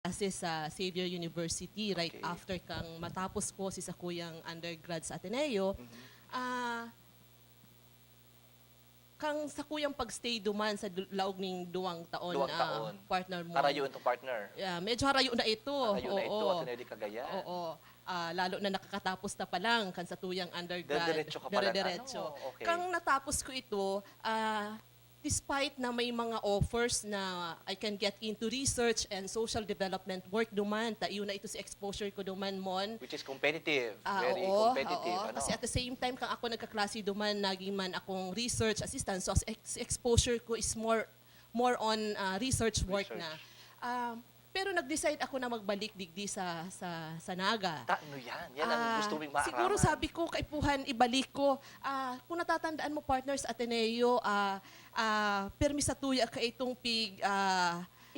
nag-assist sa Xavier University right Okay. after kang matapos ko si sakuyang undergrad sa Ateneo. Ah, kang sakuyang pagstay duman sa laog ning duwang taon, Duwang taon. partner mo. Harayo itong partner. Medyo harayo na ito. Harayo na ito, Oo. Ateneo de Cagayan. Oo. Lalo na nakakatapos na pa lang kan sa tuyang undergrad. Diretso ka pala. Dire-diretso. Ano? Okay. Kang natapos ko ito, despite na may mga offers na I can get into research and social development work duman, yun na ito si exposure ko duman mon. Which is competitive. Very Oo, competitive. oo. Ano? Kasi at the same time, kang ako nagkaklase duman, naging man akong research assistant. So, exposure ko is more on research work Research. na. Pero nag-decide ako na magbalik digdi sa Naga. Ano yan? Yan ang gusto mong maaraman. Siguro sabi ko, kaipuhan, ibalik ko. Kung natatandaan mo, partners, Ateneo, permi sa tuya ka itong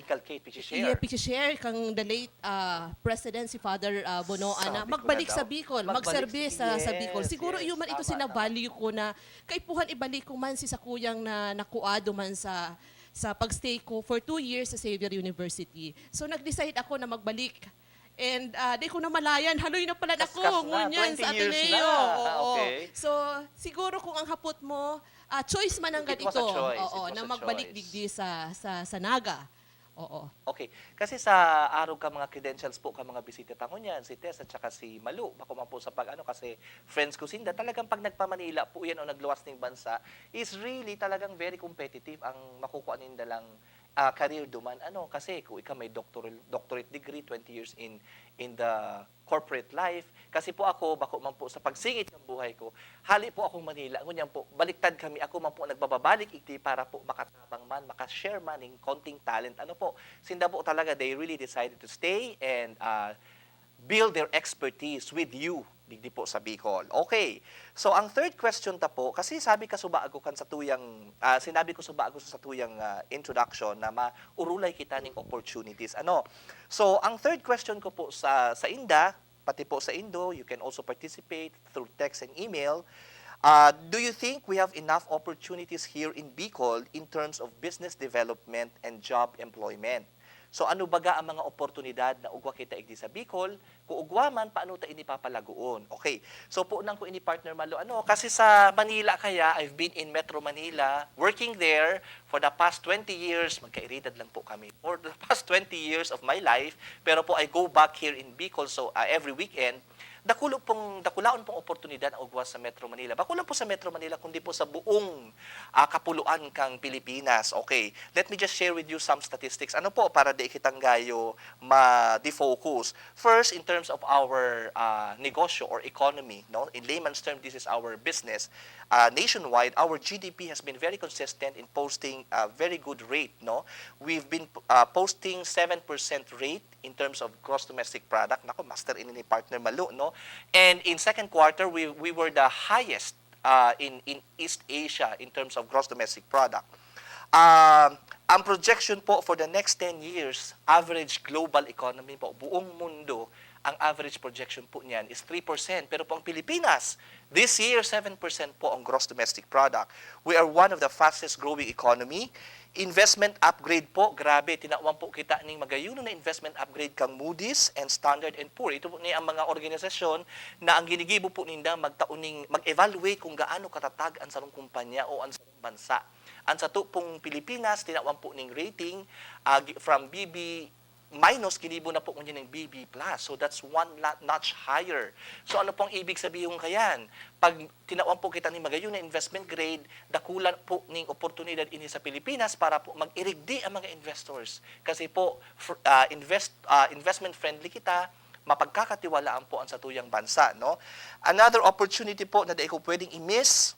Inculcate, share. share kang the late President si Father Bonoan na Sabi ko magbalik na sa daw. Bicol, Magbalik mag-service sa Bicol. yes, Siguro yes. yun man ito Tama, sinavalue ko na kaipuhan ibalik ko man si sakuyang na nakuado man sa pagstay ko for 2 years sa Xavier University. So nag-decide ako na magbalik. And di ko na malayan, haloy na pala Kaskas ako na, ngunyan 20 sa years Ateneo. na. Oo. Okay. So siguro kung ang hapot mo, choice man ang It ganito. was a choice. It Oo, was na a magbalik choice. digdi sa Naga. Oo. Okay. Kasi sa araw ka mga credentials po ka mga bisita tangon yan, si Tess at saka si Malu. Bako man po sa kasi friends ko sinda, talagang pag nagpamanila po yan o nagluwas ng bansa, is really talagang very competitive ang makukuha ninda lang career duman. Kasi kung ikaw may doctorate degree, 20 years in the corporate life. Kasi po ako, bako man po sa pagsingit ng buhay ko, hali po akong Manila. Ngunyan po, baliktad kami. Ako man po nagbababalik iti para po makatabang man, makashare man ng konting talent. Sinda po talaga, they really decided to stay and build their expertise with you digdi po sa Bicol. Okay. So ang third question ta po, kasi sabi ka subaago kan sa tuyang sinabi ko subaago sa tuyang introduction na maurulay kita ning opportunities. So ang third question ko po sa Inda, pati po sa Indo, you can also participate through text and email. Do you think we have enough opportunities here in Bicol in terms of business development and job employment? So ano baga ang mga oportunidad na ugwa kita igdi sa Bicol? Kung ugwa man, paano ta ini papalaguon? Okay. So po nang ko ini partner Malo, kasi sa Manila kaya, I've been in Metro Manila, working there for the past 20 years, magkairidad lang po kami, for the past 20 years of my life, pero po I go back here in Bicol, so every weekend, dakulaon pong oportunidad ang ugwa sa Metro Manila. Bakulang po sa Metro Manila, kundi po sa buong kapuluan kang Pilipinas. Okay, let me just share with you some statistics. Para di kitang gayo ma-defocus. First, in terms of our negosyo or economy, no? In layman's term, this is our business. Nationwide, our GDP has been very consistent in posting a very good rate, no? We've been posting 7% rate in terms of gross domestic product. Nako, master ini ni partner Malu, no? And in second quarter, we were the highest in East Asia in terms of gross domestic product. Ang projection po for the next 10 years, average global economy po, buong mundo, ang average projection po niyan is 3%. Pero po ang Pilipinas, this year, 7% po ang gross domestic product. We are one of the fastest growing economy. Investment upgrade po, grabe, tinawang po kita ning magayuno na investment upgrade kang Moody's and Standard & Poor. Ito po ni ang mga organisasyon na ang ginigibo po ninda mag-evaluate kung gaano katatag ang sarong kumpanya o ang sarong bansa. Ang sa pong Pilipinas, tinawang po ning rating from BB minus, ginibo na po niya ng BB+. So that's one notch higher. So ano pong ibig sabihin kayan? Pag tinawang po kita ni magayon na investment grade, dakulan po ning oportunidad ini sa Pilipinas para po mag-irigdi ang mga investors. Kasi po, investment friendly kita, mapagkakatiwalaan po ang satuyang bansa. No? Another opportunity po na di ko pwedeng i-miss,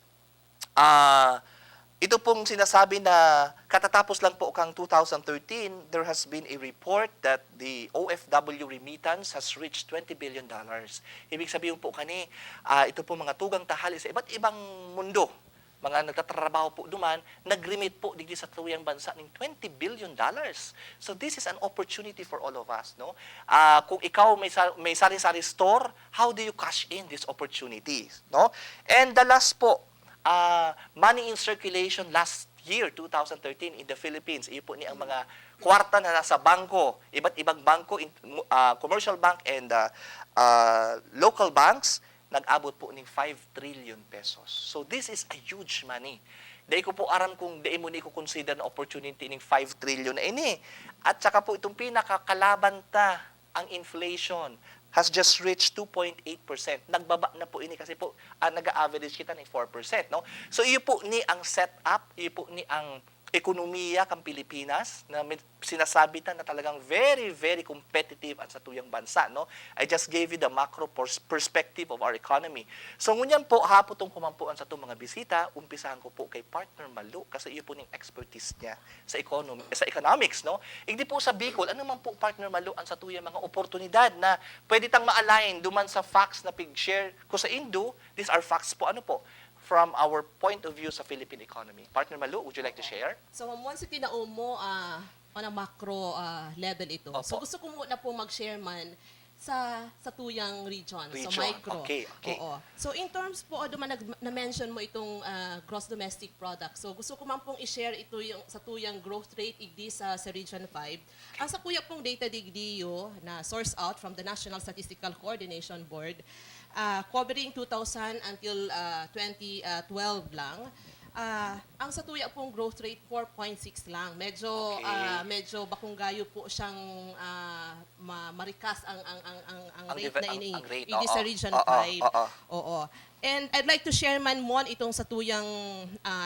ito pong sinasabi na katatapos lang po kang 2013, there has been a report that the OFW remittance has reached $20 billion. Ibig sabihin po ito po mga tugang tahali sa iba't ibang mundo, mga nagtatrabaho po duman, nag-remit po digdi sa tuyang bansa ng $20 billion. So this is an opportunity for all of us. No? Kung ikaw may sari-sari store, how do you cash in these opportunities? No? And the last po, money in circulation last year, 2013, in the Philippines, iyo po ni ang mga kwarta na nasa bangko, iba't ibang bangko, commercial bank and local banks, nag-abot po ng 5 trillion pesos. So this is a huge money. Dahil ko po aram kung di mo ni ko consider na opportunity ng 5 trillion na ini. At saka po itong pinakakalaban ta, ang inflation has just reached 2.8%. Nagbaba na po ini kasi po nag-average kita ng 4%, no? So iyo po ni ang setup, iyo po ni ang ekonomiya kang Pilipinas na sinasabi na talagang very, very competitive at sa tuyang bansa, no? I just gave you the macro perspective of our economy. So, ngunyan po, hapotong kumampuan sa itong mga bisita, umpisahan ko po kay Partner Malu kasi iyo po ng expertise niya sa economics, no? Hindi po sa Bicol, ano man po Partner Malu ang sa tuyang mga oportunidad na pwede tang ma-align duman sa facts na pig-share ko sa Indo. These are facts po, ano po? From our point of view sa Philippine economy. Partner Malu, would you like to share? So, once tinao mo on a macro level ito. Opo. So, gusto ko muna po mag-share man sa tuyang region, sa Region. micro. Okay. Oo. So, in terms po, na-mention mo itong gross domestic product. So, gusto ko man pong i-share ito yung sa tuyang growth rate igdi sa Region 5. Ang sa kuya pong data digdiyo na source out from the National Statistical Coordination Board, covering 2000 until 2012 lang. Ang sa tuya pong growth rate 4.6 lang. Medyo Okay. medyo bakunggayo po siyang marikas ang rate na ini. ang rate, Hindi sa oo. Region Oo, 5. oo. Oo. And I'd like to share man mo itong sa tuyang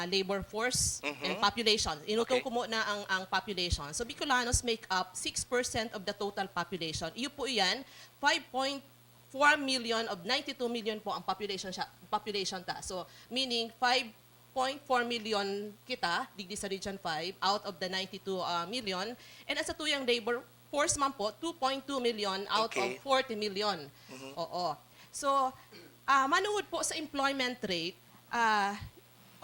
labor force and population. Inutong Okay. ko muna ang population. So Bicolanos make up 6% of the total population. Iyo po iyan, 5.4 million of 92 million po ang population ta. So meaning 5.4 million kita digdi sa Region 5 out of the 92 million, and as sa tuyang labor force man po 2.2 million out Okay. of 40 million. Oo. So manuod po sa employment rate,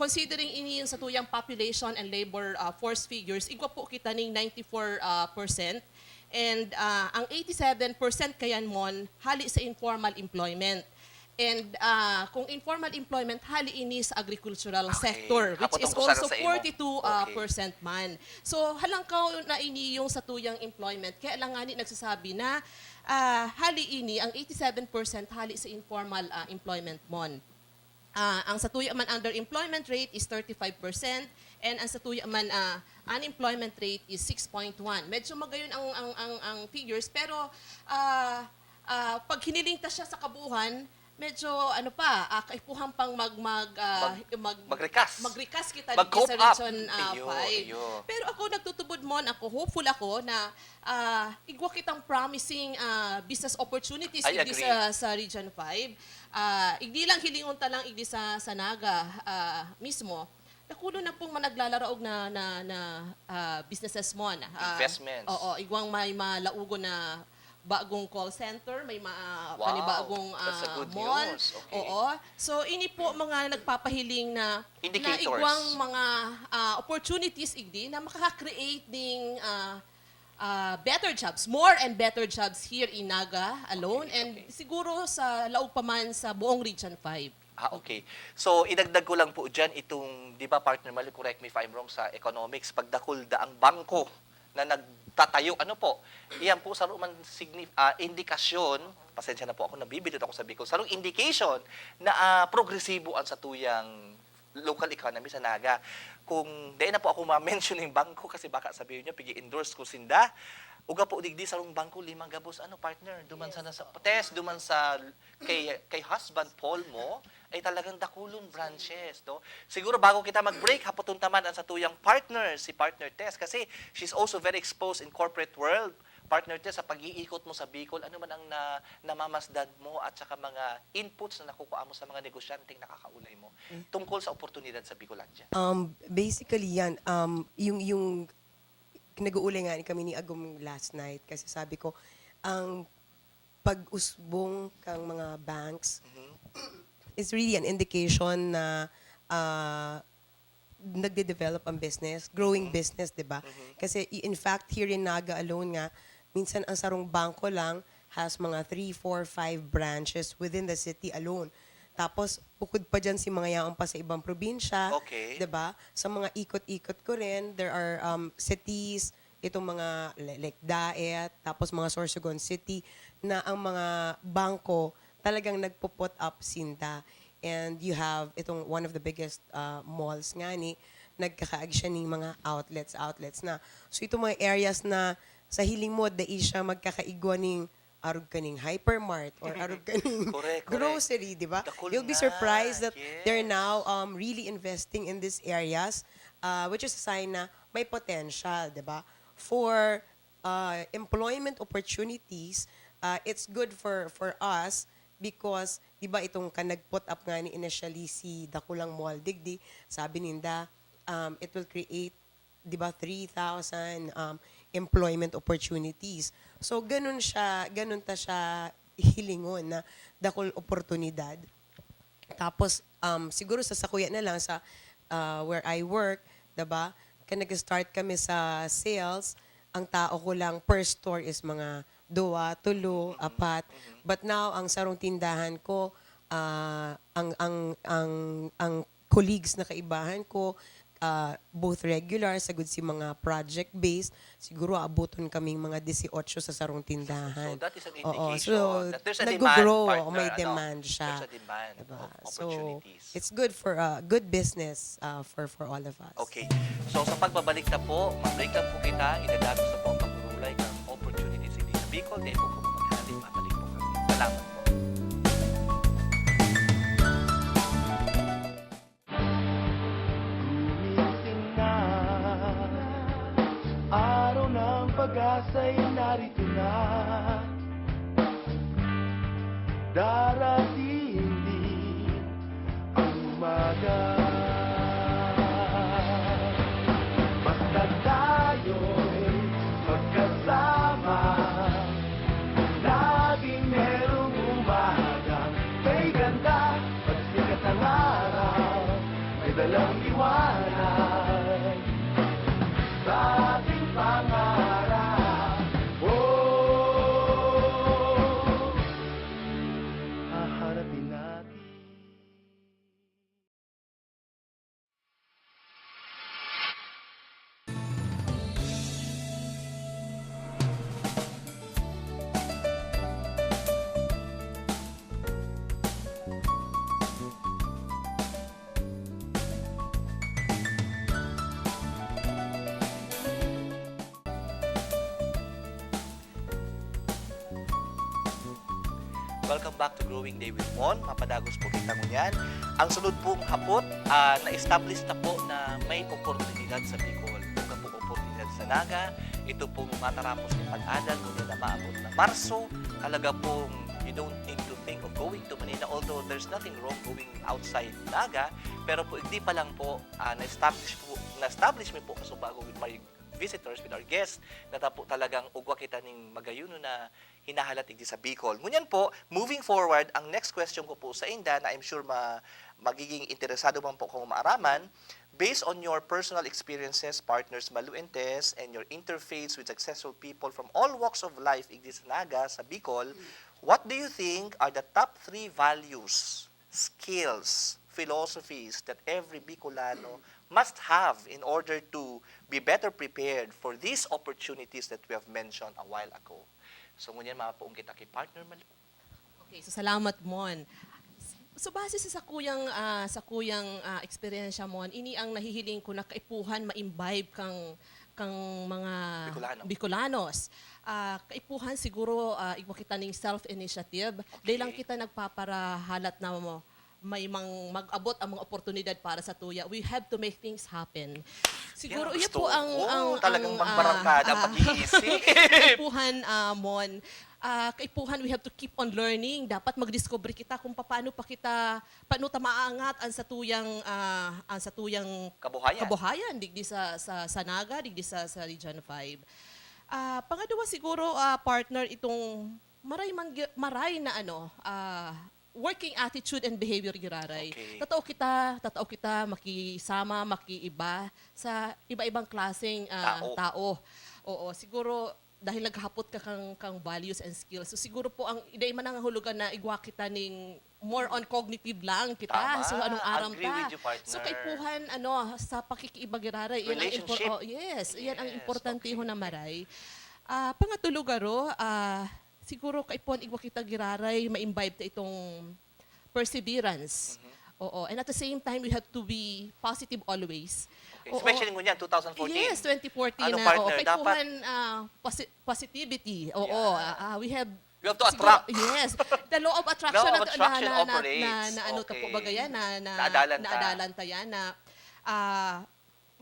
considering ini yung sa tuyang population and labor force figures, igwa po kita ning 94%. And ang 87% kayan mon hali sa informal employment. And kung informal employment, hali ini sa agricultural Okay. sector, which Hapon is tong kusara also sa imo. 42% man. So halangkaw na ini yung sa tuyang employment. Kaya lang nga ni nagsasabi na hali ini, ang 87% hali sa informal employment mon. Ang sa tuya man underemployment rate is 35%, and ang sa tuya man unemployment rate is 6.1. Medyo magayon ang figures, pero pag hiniling ta siya sa kabuhan, medyo kaipuhan pang Mag-recast. kita Mag-cope sa up. Region 5. Iyo. Pero ako nagtutubod mo, hopeful ako na igwa kitang promising business opportunities I igdi agree. sa Region 5. Igdi lang hilingon ta lang igdi sa Naga mismo. Nakulo na pong managlalaraog na businesses mo na. Investments. Oo, igwang may malaugo na bagong call center, may Wow, panibagong that's a good mall. news. Okay. Oo. So ini po mga nagpapahiling na Indicators. igwang mga opportunities igdi na makaka-create ding better jobs, more and better jobs here in Naga alone, and siguro sa laog pa man sa buong Region 5. Okay. So, idagdag ko lang po dyan itong, di ba, Partner Malu, correct me if I'm wrong, sa economics, pagdakulda ang bangko na nagtatayo, ano po, iyan po sa ruman indikasyon, pasensya na po ako, nabibilot ako sa Bicol, sa rumang indication na progresibo ang sa tuyang local economy sa Naga. Kung dahil na po ako ma-mention yung bangko kasi baka sabihin niyo, pigi-endorse ko sinda, uga po digdi sa rong bangko, 5 gabos, partner, duman sa nasa test, duman sa kay husband Paul mo, ay talagang dakulon branches, no? Siguro bago kita mag-break, hapotun taman ang sa tuyang partner, si Partner Tess, kasi she's also very exposed in corporate world. Partner Tess, sa pag-iikot mo sa Bicol, ano man ang namamasdan mo at saka mga inputs na nakukuha mo sa mga negosyanteng nakakaulay mo tungkol sa oportunidad sa Bicolandia? Basically yan, yung nag-uulay nga kami ni Agum last night kasi sabi ko, ang pag-usbong kang mga banks is really an indication na nagde-develop ang business, growing business, di ba? Kasi in fact, here in Naga alone nga, minsan ang sarong bangko lang has mga 3, 4, 5 branches within the city alone. Tapos, bukod pa dyan si mga yaong pa sa ibang probinsya. Okay. 'Di ba? Sa mga ikot-ikot ko rin, there are cities itong mga like Daet, tapos mga Sorsogon City, na ang mga bangko talagang nagpo-put up sinta. And you have itong one of the biggest malls nga ni, nagkakaag siya ng mga outlets na. So itong mga areas na sa hiling mo, dai siya magkakaigwa ng arog kaning hypermart or arog kaning Correct, correct. grocery, di ba? Dakul You'll be na, surprised that they're yes. now really investing in these areas, which is a sign na may potential, di ba? For employment opportunities, it's good for us because, di ba, itong nag-put up nga ni initially si Dakulang Mall Digdi, sabi ninda, it will create, di ba, 3,000 employment opportunities. So, ganun ta siya hilingon na dakol oportunidad. Tapos, siguro sa Sakuya na lang, sa where I work, diba? Nag-start kami sa sales, ang tao ko lang per store is mga 2, 3, 4. But now, ang sarong tindahan ko, ang colleagues na kaibahan ko, both regular, sagud si mga project-based, siguro abuton kaming mga 18 sa sarong tindahan. So that is an Oo, indication that there's a demand, nag-grow, partner, may demand siya. There's a demand Diba? of So, opportunities. it's good for good business for all of us. Okay. So sa pagbabalik na po, mabalik lang po kita, idadagos na po ang pagpulay ng opportunities hindi sa Bicol, dahil po po maghali, mabalik po kami. Salamat po. Gumising na, araw ng pag-asa'y narito na. Darating din ang umaga. Basta tayo'y magkasama, laging merong umaga. May ganda, pagsikat ng araw, may dalang liwanag sa ating pangarap. Oh, haharapin natin. Welcome back to Growing Day with Mon. Mapadagos po kita ngunyan. Ang sunod pong hapot, na-establish na po na may oportunidad sa Bicol. Ito po oportunidad sa Naga. Ito pong matarapos ng pag-adal kung na maabot na Marso. Talaga pong you don't need to think of going to Manila. Although there's nothing wrong going outside Naga. Pero po, hindi pa lang po na-establish mo po kasubago with my visitors, with our guests, na po talagang ugwa kita ning magayuno na hinahalat igdi sa Bicol. Ngunyan po, moving forward, ang next question ko po sa Inda, na I'm sure magiging interesado man po kung maaraman, based on your personal experiences, partners Malu and Tess, and your interface with successful people from all walks of life igdi sa Naga, sa Bicol, what do you think are the top 3 values, skills, philosophies that every Bicolano must have in order to be better prepared for these opportunities that we have mentioned a while ago? So, ngunyan mapaong kita kay partner Malu. Okay, so salamat Mon. So base sa kuyang eksperyensya Mon, ini ang nahihiling ko na kaipuhan ma-imbibe kang mga Bicolanos. Kaipuhan siguro igwa kita ning self-initiative. Dahil lang kita nagpaparahalat na mo may mag-abot ang mga oportunidad para sa tuya. We have to make things happen. Siguro Yan yun gusto po ang ko. Talagang pangbarangkada ang pag-iisip. kaipuhan Mon. Kaipuhan, we have to keep on learning. Dapat mag-discover kita kung paano ta maangat ang sa tuyang kabuhayan digdi sa Naga, digdi sa Region 5. Pangalawa siguro partner itong maray na working attitude and behavior giraray. Okay. Totoo kita makiisama, makiiba sa iba-ibang klaseng tao. Oo, siguro dahil naghapot ka kang values and skills. So siguro po ang iday man ang hulugan na igwa kita ning more on cognitive lang kita. Tama. So anong aram Agree ta. with you, partner. So kay puhan sa pakikibagiraray Relationship. yes, iyan ang Yes, importante okay. ho na maray. Pangatulugaro, siguro kay pon igwa kita giraray ma-imbibe ta itong perseverance. Oo. And at the same time, we have to be positive always. Okay. Oo. Especially ngunyan, 2014. Yes, 2014 Ano, na. partner, Oo, kay dapat- puhan, positivity. Oo. We have You have to attract. Yes. The law of attraction, Law of attraction operates. na ano ta po Okay. bagaya na Naadalan ta. naadalan ta yan na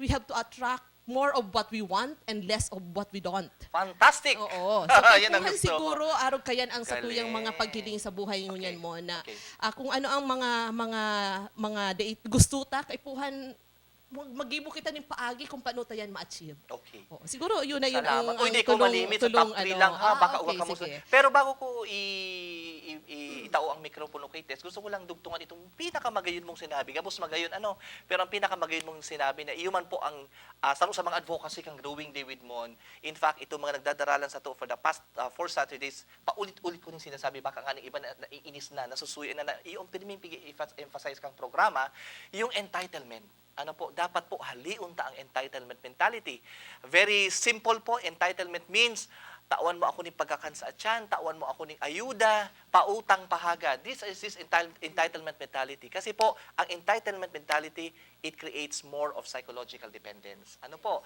we have to attract more of what we want and less of what we don't. Fantastic! Oo. So, kay Yan ang puhan gusto ko. siguro, arog kayan ang sa tuyang mga Galing. paghiling sa buhay ngunyan Okay. mo na Okay. kung ano ang mga date gusto ta, kay puhan, magibo kita ng paagi kung paano ta yan ma-achieve. Okay. Oo. Siguro yun na yun Salamat. ang Uy, hindi ko malimit sa top 3 lang ha. Baka uwag ka mo. sige. Pero bago ko itao ang mikropono kay Tess, gusto ko lang dugtungan itong pinakamagayon mong sinabi. Gabos magayon pero ang pinakamagayon mong sinabi na iyon man po ang sa mga advocacy kang Growing David Mon. In fact, ito mga nagdadaralan sa to for the past 4 Saturdays, paulit-ulit ko ning sinasabi, baka nga iba na naiinis na, nasusuyo na yung piniming emphasize kang programa, yung entitlement. Ano po, dapat po haliun ta ang entitlement mentality. Very simple po, entitlement means tawan mo ako ng pagkakansa atyan, tawan mo ako ng ayuda, pautang pahaga. This is entitlement mentality. Kasi po, ang entitlement mentality, it creates more of psychological dependence. Ano po?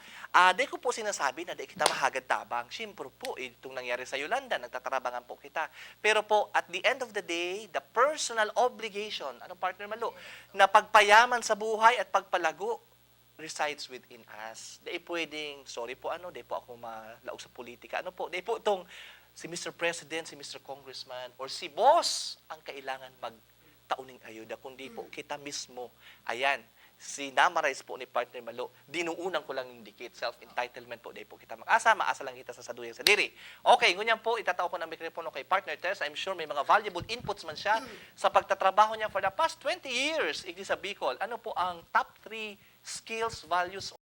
Di ko po sinasabi na di kita mahagad tabang. Siyempre po, itong nangyari sa Yolanda, nagtatrabangan po kita. Pero po, at the end of the day, the personal obligation, ano partner Malo, na pagpayaman sa buhay at pagpalago, resides within us. Di pwedeng, sorry po di po ako malaog sa politika. Ano po, di po itong si Mr. President, si Mr. Congressman, or si boss ang kailangan magtauning ayuda, kundi po kita mismo. Ayan, sinamarize po ni partner Malo, dinuunan ko lang yung dikit, self-entitlement po, di po kita maasa lang kita sa saduyang sa diri. Okay, ngunyan po, itatao ko ng mikropono kay partner Tess. I'm sure may mga valuable inputs man siya sa pagtatrabaho niya for the past 20 years, igdi sa Bicol. Ano po ang top 3 skills, values,